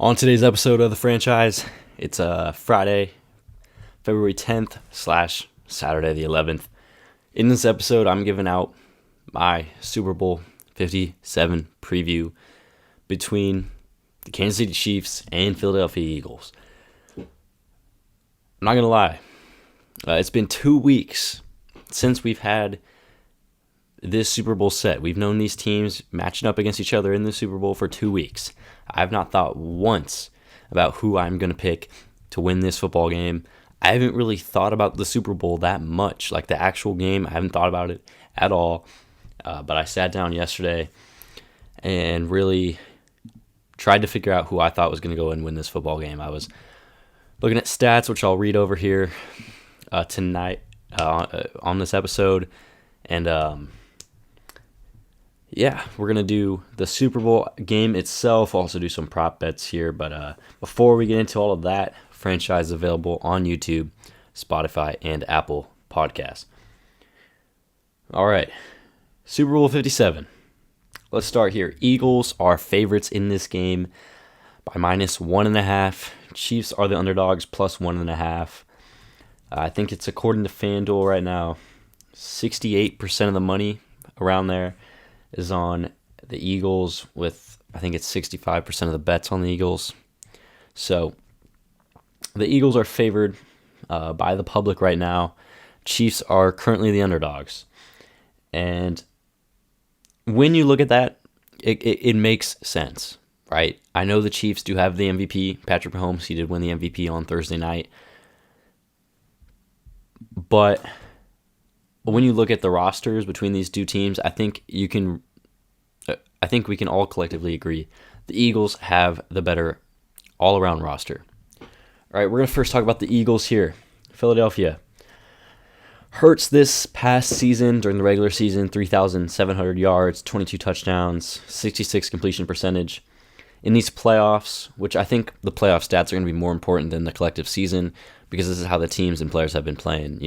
On today's episode of The Franchise, it's Friday, February 10th slash Saturday the 11th. In this episode, I'm giving out my Super Bowl 57 preview between the Kansas City Chiefs and Philadelphia Eagles. I'm not going to lie. It's been 2 weeks since we've had this Super Bowl set. We've known these teams matching up against each other in the Super Bowl for 2 weeks. I've not thought once about who I'm going to pick to win this football game. I haven't really thought about the Super Bowl that much, like the actual game. I haven't thought about it at all. But I sat down yesterday and really tried to figure out who I thought was going to go and win this football game. I was looking at stats, which I'll read over here tonight on this episode. And yeah, we're going to do the Super Bowl game itself, also do some prop bets here. But before we get into all of that, franchise is available on YouTube, Spotify, and Apple Podcasts. All right, Super Bowl 57. Let's start here. Eagles are favorites in this game by -1.5. Chiefs are the underdogs plus 1.5. I think it's according to FanDuel right now, 68% of the money around there is on the Eagles, with I think it's 65% of the bets on the Eagles. So the Eagles are favored by the public right now. Chiefs are currently the underdogs. And when you look at that, it makes sense, right? I know the Chiefs do have the MVP, Patrick Mahomes. He did win the MVP on Thursday night. But when you look at the rosters between these two teams, I think we can all collectively agree the Eagles have the better all-around roster. All right, we're going to first talk about the Eagles here. Philadelphia. Hurts this past season, during the regular season, 3,700 yards, 22 touchdowns, 66 completion percentage. In these playoffs, which I think the playoff stats are going to be more important than the collective season, because this is how the teams and players have been playing,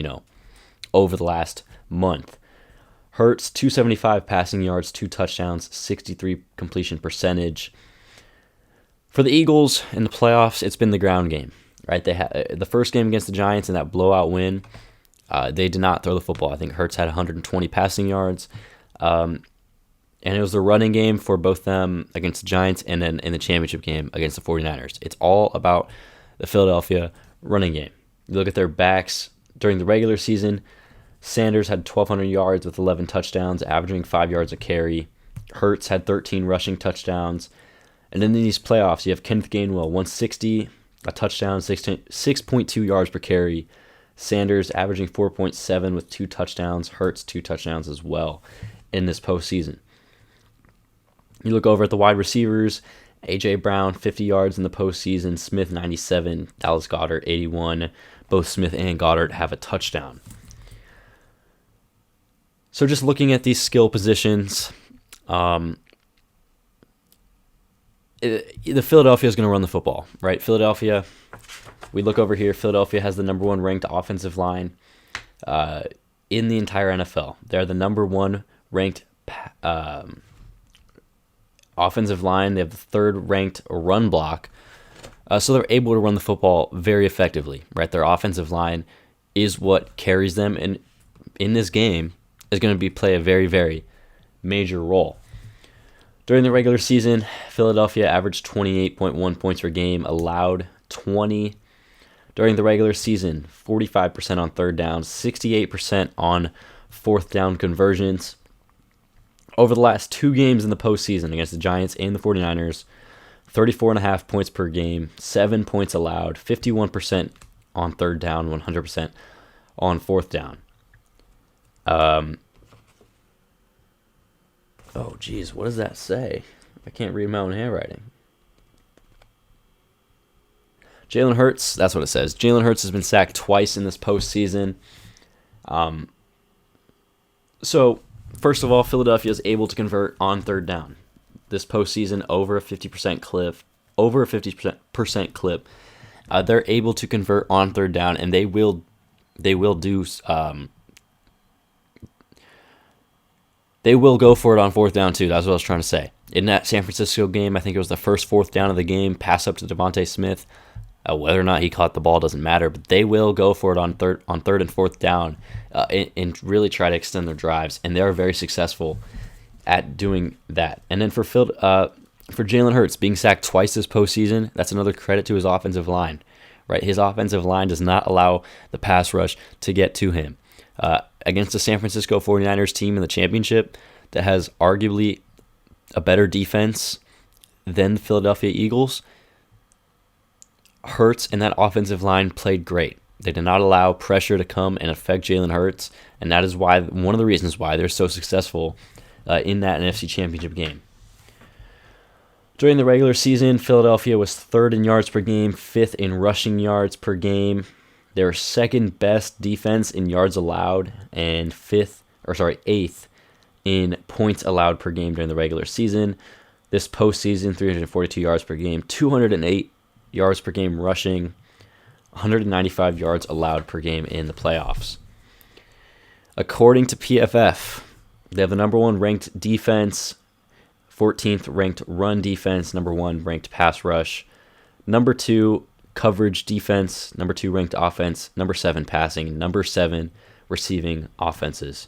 over the last month. Hurts, 275 passing yards, 2 touchdowns, 63 completion percentage. For the Eagles in the playoffs, it's been the ground game, right? They had the first game against the Giants in that blowout win. They did not throw the football. I think Hurts had 120 passing yards. And it was the running game for both them against the Giants and then in the championship game against the 49ers. It's all about the Philadelphia running game. You look at their backs during the regular season. Sanders had 1,200 yards with 11 touchdowns, averaging 5 yards a carry. Hurts had 13 rushing touchdowns. And then in these playoffs, you have Kenneth Gainwell, 160, a touchdown, 6.2 yards per carry. Sanders averaging 4.7 with 2 touchdowns. Hurts 2 touchdowns as well in this postseason. You look over at the wide receivers. A.J. Brown, 50 yards in the postseason. Smith, 97. Dallas Goedert, 81. Both Smith and Goddard have a touchdown. So just looking at these skill positions, the Philadelphia is going to run the football, right? Philadelphia, we look over here. Philadelphia has the number 1 ranked offensive line in the entire NFL. They're the number 1 ranked offensive line. They have the 3rd ranked run block. So they're able to run the football very effectively, right? Their offensive line is what carries them, and in this game is going to play a very, very major role. During the regular season, Philadelphia averaged 28.1 points per game, allowed 20. During the regular season, 45% on 3rd down, 68% on 4th down conversions. Over the last 2 games in the postseason against the Giants and the 49ers, 34.5 points per game, 7 points allowed, 51% on 3rd down, 100% on 4th down. Oh, geez, what does that say? I can't read my own handwriting. Jalen Hurts, that's what it says. Jalen Hurts has been sacked twice in this postseason. So, first of all, Philadelphia is able to convert on 3rd down. This postseason, over a 50% clip. They're able to convert on 3rd down, and they will do They will go for it on fourth down too. That's what I was trying to say. In that San Francisco game, I think it was the first fourth down of the game, pass up to Devontae Smith. Whether or not he caught the ball doesn't matter, but they will go for it on third and fourth down and really try to extend their drives, and they are very successful at doing that. And then for Jalen Hurts being sacked twice this postseason, that's another credit to his offensive line. Right, his offensive line does not allow the pass rush to get to him. Against the San Francisco 49ers team in the championship that has arguably a better defense than the Philadelphia Eagles, Hurts and that offensive line played great. They did not allow pressure to come and affect Jalen Hurts, and that is one of the reasons why they're so successful in that NFC Championship game. During the regular season, Philadelphia was third in yards per game, fifth in rushing yards per game. They were second best defense in yards allowed, and eighth in points allowed per game during the regular season. This postseason, 342 yards per game, 208 yards per game rushing, 195 yards allowed per game in the playoffs. According to PFF, they have the number one ranked defense, 14th ranked run defense, number one ranked pass rush, number two coverage defense, number two ranked offense, number seven passing, number seven receiving offenses.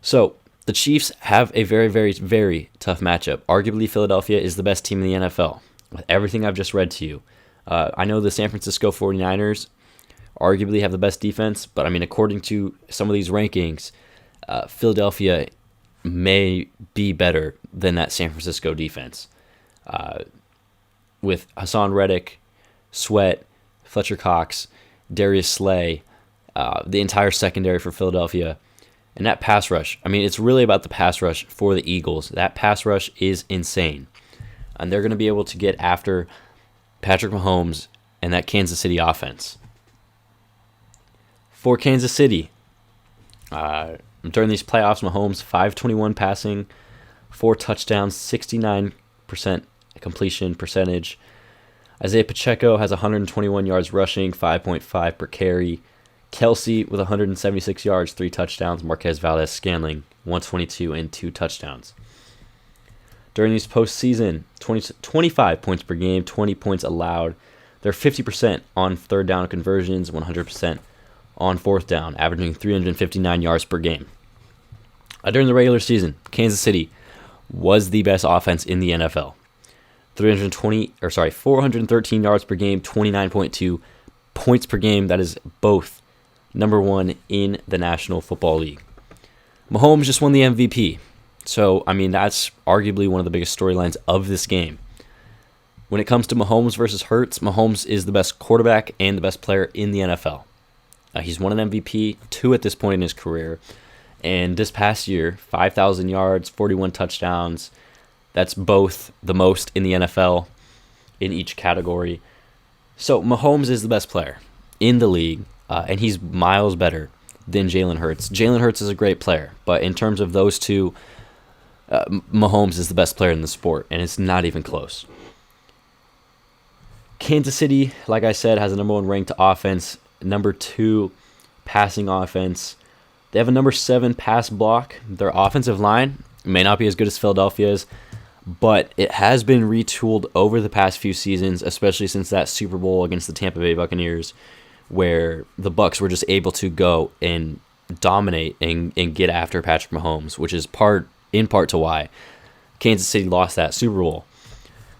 So the Chiefs have a very, very, very tough matchup. Arguably, Philadelphia is the best team in the NFL. With everything I've just read to you, I know the San Francisco 49ers arguably have the best defense, but I mean, according to some of these rankings, Philadelphia may be better than that San Francisco defense. With Hassan Reddick, Sweat, Fletcher Cox, Darius Slay, the entire secondary for Philadelphia, and that pass rush. I mean, it's really about the pass rush for the Eagles. That pass rush is insane. And they're going to be able to get after Patrick Mahomes and that Kansas City offense. For Kansas City, during these playoffs, Mahomes 521 passing, 4 touchdowns, 69% completion percentage. Isaiah Pacheco has 121 yards rushing, 5.5 per carry. Kelsey with 176 yards, 3 touchdowns. Marquez Valdes-Scantling, 122 and 2 touchdowns. During these postseason, 25 points per game, 20 points allowed. They're 50% on third down conversions, 100% on fourth down, averaging 359 yards per game. During the regular season, Kansas City was the best offense in the NFL. 413 yards per game, 29.2 points per game. That is both number one in the National Football League. Mahomes just won the MVP. So, I mean, that's arguably one of the biggest storylines of this game. When it comes to Mahomes versus Hurts, Mahomes is the best quarterback and the best player in the NFL. He's won an MVP, 2 at this point in his career. And this past year, 5,000 yards, 41 touchdowns. That's both the most in the NFL in each category. So Mahomes is the best player in the league, and he's miles better than Jalen Hurts. Jalen Hurts is a great player, but in terms of those two, Mahomes is the best player in the sport, and it's not even close. Kansas City, like I said, has a number one ranked offense, number 2 passing offense. They have a number 7 pass block. Their offensive line may not be as good as Philadelphia's, but it has been retooled over the past few seasons, especially since that Super Bowl against the Tampa Bay Buccaneers, where the Bucs were just able to go and dominate and get after Patrick Mahomes, which is in part to why Kansas City lost that Super Bowl.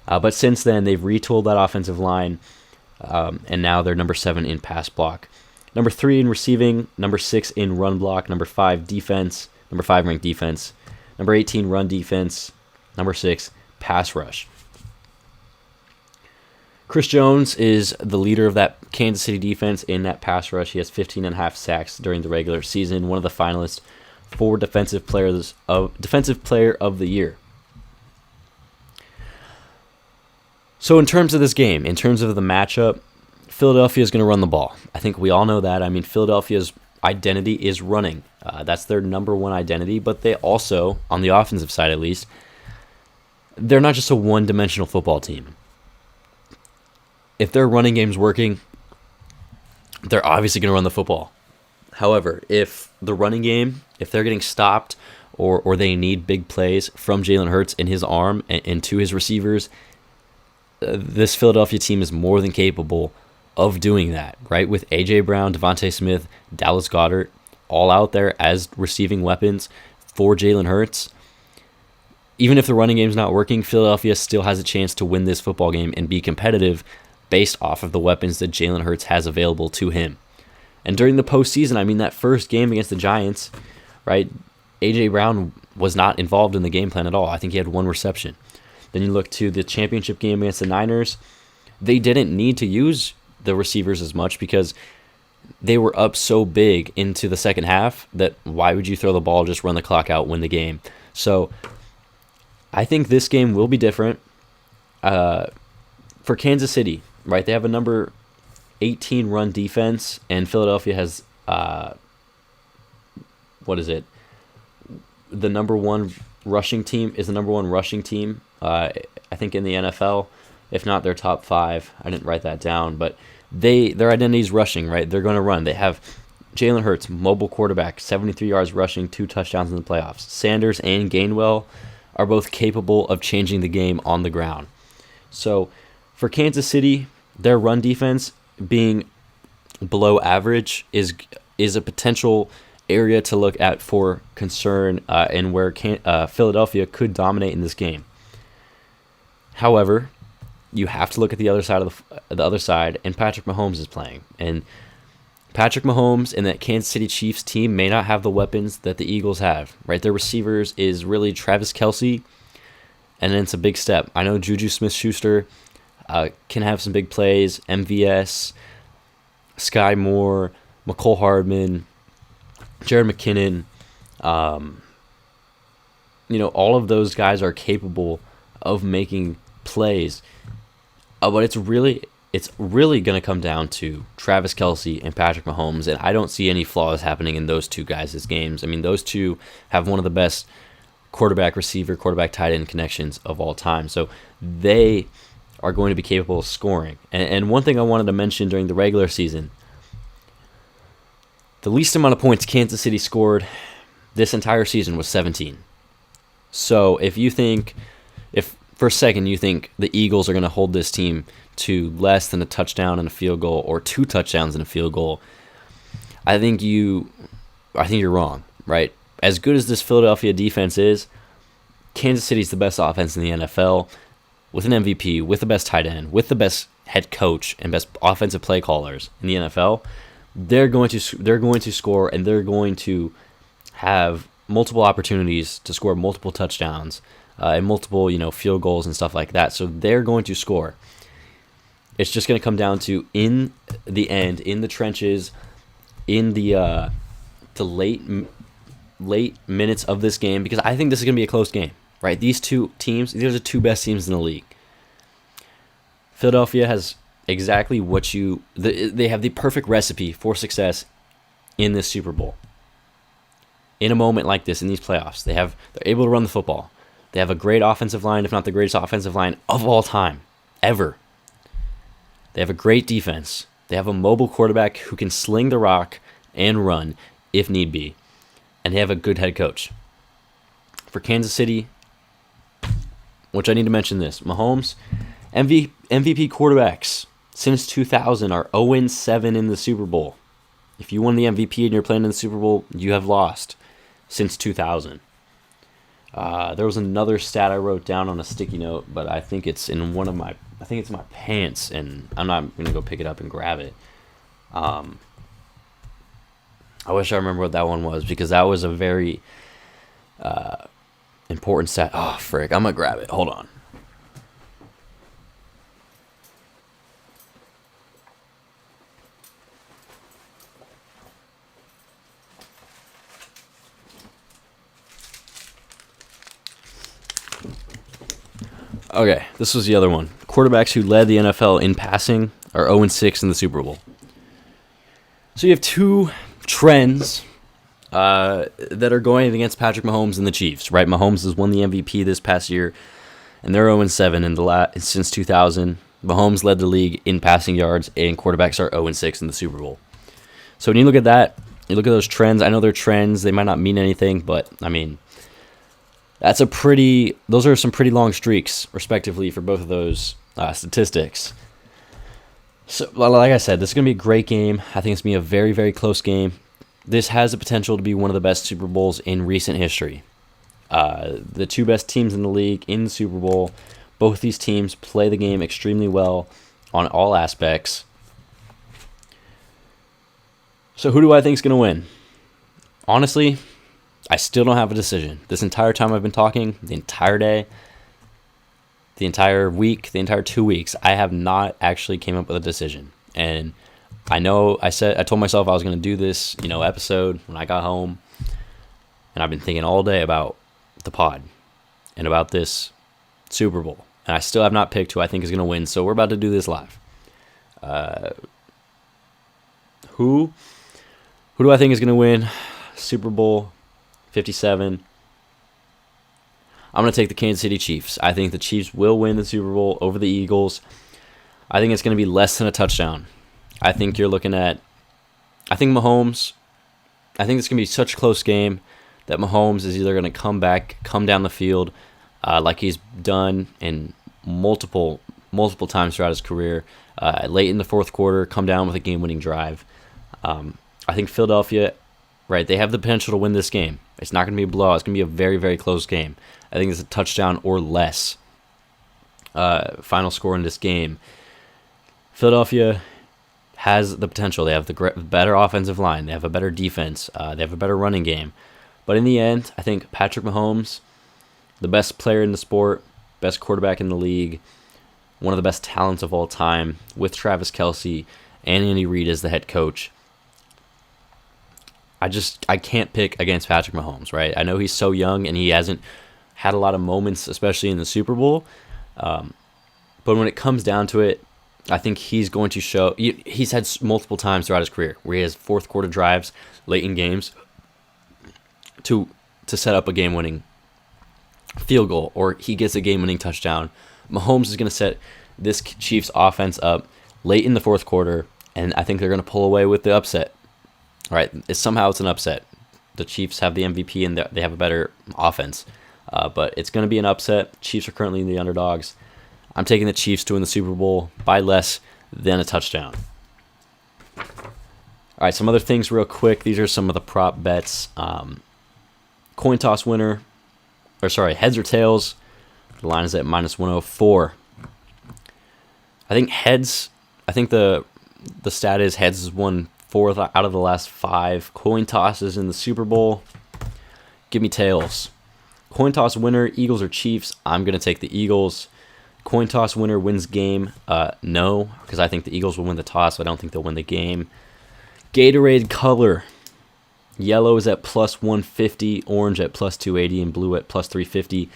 But since then, they've retooled that offensive line, and now they're number 7 in pass block. Number 3 in receiving, number 6 in run block, number 5 defense, number 5 ranked defense, number 18 run defense, number 6 pass rush. Chris Jones is the leader of that Kansas City defense in that pass rush. He has 15.5 sacks during the regular season, one of the finalists for Defensive Player of the Year. So in terms of this game, in terms of the matchup, Philadelphia is going to run the ball. I think we all know that. I mean, Philadelphia's identity is running. That's their number one identity, but they also, on the offensive side at least, they're not just a one-dimensional football team. If their running game's working, they're obviously going to run the football. However, if the running game, if they're getting stopped or they need big plays from Jalen Hurts in his arm and to his receivers, this Philadelphia team is more than capable of doing that, right? With A.J. Brown, Devontae Smith, Dallas Goedert all out there as receiving weapons for Jalen Hurts. Even if the running game's not working, Philadelphia still has a chance to win this football game and be competitive based off of the weapons that Jalen Hurts has available to him. And during the postseason, I mean, that first game against the Giants, right, A.J. Brown was not involved in the game plan at all. I think he had one reception. Then you look to the championship game against the Niners. They didn't need to use the receivers as much because they were up so big into the second half that why would you throw the ball, just run the clock out, win the game? So I think this game will be different for Kansas City, right? They have a number 18 run defense, and Philadelphia has, the number one rushing team is the number one rushing team, I think, in the NFL. If not, they're top 5. I didn't write that down, but their identity is rushing, right? They're going to run. They have Jalen Hurts, mobile quarterback, 73 yards rushing, 2 touchdowns in the playoffs. Sanders and Gainwell are both capable of changing the game on the ground. So for Kansas City, their run defense being below average is a potential area to look at for concern, and where Philadelphia could dominate in this game. However, you have to look at the other side, and Patrick Mahomes is playing. And Patrick Mahomes and that Kansas City Chiefs team may not have the weapons that the Eagles have, right? Their receivers is really Travis Kelce, and then it's a big step. I know Juju Smith-Schuster can have some big plays, MVS, Sky Moore, McCole Hardman, Jared McKinnon. All of those guys are capable of making plays. But it's really going to come down to Travis Kelce and Patrick Mahomes, and I don't see any flaws happening in those two guys' games. I mean, those two have one of the best quarterback-receiver, quarterback-tight end connections of all time. So they are going to be capable of scoring. And one thing I wanted to mention during the regular season, the least amount of points Kansas City scored this entire season was 17. So if for a second you think the Eagles are going to hold this team to less than a touchdown and a field goal, or 2 touchdowns and a field goal, I think you're wrong, right? As good as this Philadelphia defense is, Kansas City's the best offense in the NFL, with an MVP, with the best tight end, with the best head coach and best offensive play callers in the NFL. They're going to score, and they're going to have multiple opportunities to score multiple touchdowns and multiple field goals and stuff like that. So they're going to score. It's just going to come down to, in the end, in the trenches, in the late minutes of this game, because I think this is going to be a close game, right? These two teams, these are the 2 best teams in the league. Philadelphia has exactly they have the perfect recipe for success in this Super Bowl. In a moment like this, in these playoffs, they're able to run the football. They have a great offensive line, if not the greatest offensive line of all time, ever. They have a great defense. They have a mobile quarterback who can sling the rock and run if need be. And they have a good head coach. For Kansas City, which I need to mention this, Mahomes, MVP quarterbacks since 2000 are 0-7 in the Super Bowl. If you won the MVP and you're playing in the Super Bowl, you have lost since 2000. There was another stat I wrote down on a sticky note, but I think it's in my pants, and I'm not going to go pick it up and grab it. I wish I remember what that one was, because that was a very important stat. Oh, frick. I'm going to grab it. Hold on. Okay, this was the other one. Quarterbacks who led the NFL in passing are 0-6 in the Super Bowl. So you have 2 trends that are going against Patrick Mahomes and the Chiefs, right? Mahomes has won the MVP this past year, and they're 0-7 since 2000. Mahomes led the league in passing yards, and quarterbacks are 0-6 in the Super Bowl. So when you look at that, you look at those trends. I know they're trends. They might not mean anything, but, I mean, Those are some pretty long streaks, respectively, for both of those statistics. So, like I said, this is going to be a great game. I think it's going to be a very, very close game. This has the potential to be one of the best Super Bowls in recent history. The two best teams in the league in the Super Bowl. Both these teams play the game extremely well on all aspects. So who do I think is going to win? Honestly, I still don't have a decision. This entire time I've been talking, the entire day, the entire week, the entire 2 weeks, I have not actually came up with a decision. And I know I told myself I was going to do this, episode when I got home. And I've been thinking all day about the pod and about this Super Bowl. And I still have not picked who I think is going to win. So we're about to do this live. Who do I think is going to win Super Bowl 57? I'm going to take the Kansas City Chiefs. I think the Chiefs will win the Super Bowl over the Eagles. I think it's going to be less than a touchdown. I think Mahomes, I think it's going to be such a close game that Mahomes is either going to come down the field like he's done in multiple times throughout his career, late in the fourth quarter, come down with a game-winning drive. I think Philadelphia, right, they have the potential to win this game. It's not going to be a blowout. It's going to be a very, very close game. I think it's a touchdown or less final score in this game. Philadelphia has the potential. They have the better offensive line. They have a better defense. They have a better running game. But in the end, I think Patrick Mahomes, the best player in the sport, best quarterback in the league, one of the best talents of all time, with Travis Kelce and Andy Reid as the head coach. I can't pick against Patrick Mahomes, right? I know he's so young and he hasn't had a lot of moments, especially in the Super Bowl. But when it comes down to it, I think he's going to show. He's had multiple times throughout his career where he has fourth quarter drives late in games to set up a game-winning field goal, or he gets a game-winning touchdown. Mahomes is going to set this Chiefs offense up late in the fourth quarter, and I think they're going to pull away with the upset. All right, somehow it's an upset. The Chiefs have the MVP and they have a better offense, but it's going to be an upset. Chiefs are currently the underdogs. I'm taking the Chiefs to win the Super Bowl by less than a touchdown. All right, some other things real quick. These are some of the prop bets. Coin toss winner, heads or tails. The line is at -104. I think heads. I think the stat is heads has won 4 out of the last 5 coin tosses in the Super Bowl. Give me tails. Coin toss winner, Eagles or Chiefs. I'm going to take the Eagles. Coin toss winner wins game. No, because I think the Eagles will win the toss. So I don't think they'll win the game. Gatorade color. Yellow is at +150, orange at +280, and blue at +350.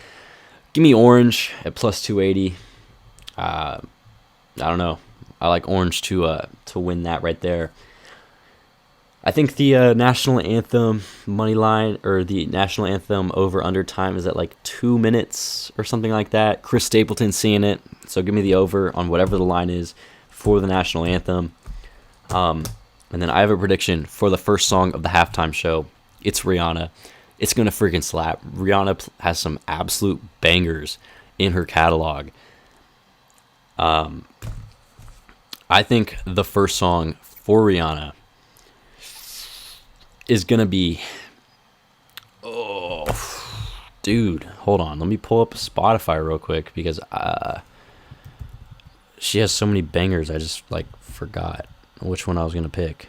Give me orange at +280. I don't know. I like orange to win that right there. I think the national anthem money line, or the national anthem over/under time, is at like 2 minutes or something like that. Chris Stapleton seeing it, so give me the over on whatever the line is for the national anthem. And then I have a prediction for the first song of the halftime show. It's Rihanna. It's gonna freaking slap. Rihanna has some absolute bangers in her catalog. I think the first song for Rihanna is gonna be, dude, hold on, let me pull up Spotify real quick, because she has so many bangers. I just forgot which one I was gonna pick.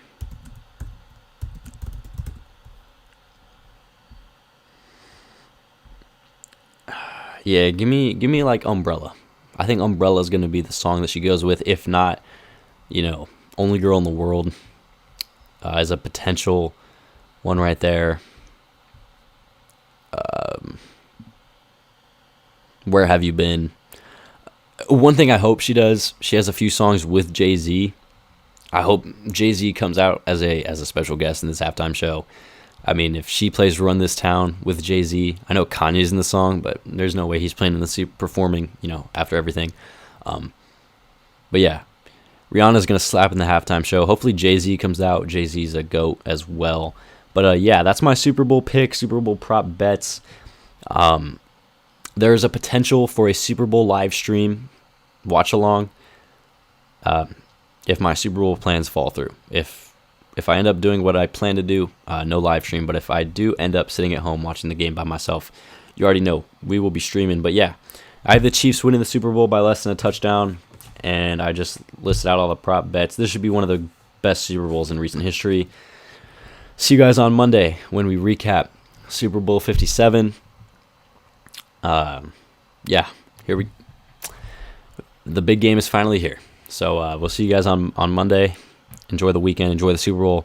Yeah, give me like Umbrella. I think Umbrella is gonna be the song that she goes with. If not, Only Girl in the World is a potential one right there. Where Have You Been? One thing I hope she does, she has a few songs with Jay-Z. I hope Jay-Z comes out as a special guest in this halftime show. I mean, if she plays Run This Town with Jay-Z, I know Kanye's in the song, but there's no way he's playing in the performing, after everything. But yeah, Rihanna's going to slap in the halftime show. Hopefully Jay-Z comes out. Jay-Z's a GOAT as well. But yeah, that's my Super Bowl pick, Super Bowl prop bets. There's a potential for a Super Bowl live stream watch along if my Super Bowl plans fall through. If I end up doing what I plan to do, no live stream. But if I do end up sitting at home watching the game by myself, you already know we will be streaming. But yeah, I have the Chiefs winning the Super Bowl by less than a touchdown, and I just listed out all the prop bets. This should be one of the best Super Bowls in recent history. See you guys on Monday when we recap Super Bowl 57. Yeah, the big game is finally here. So we'll see you guys on Monday. Enjoy the weekend. Enjoy the Super Bowl.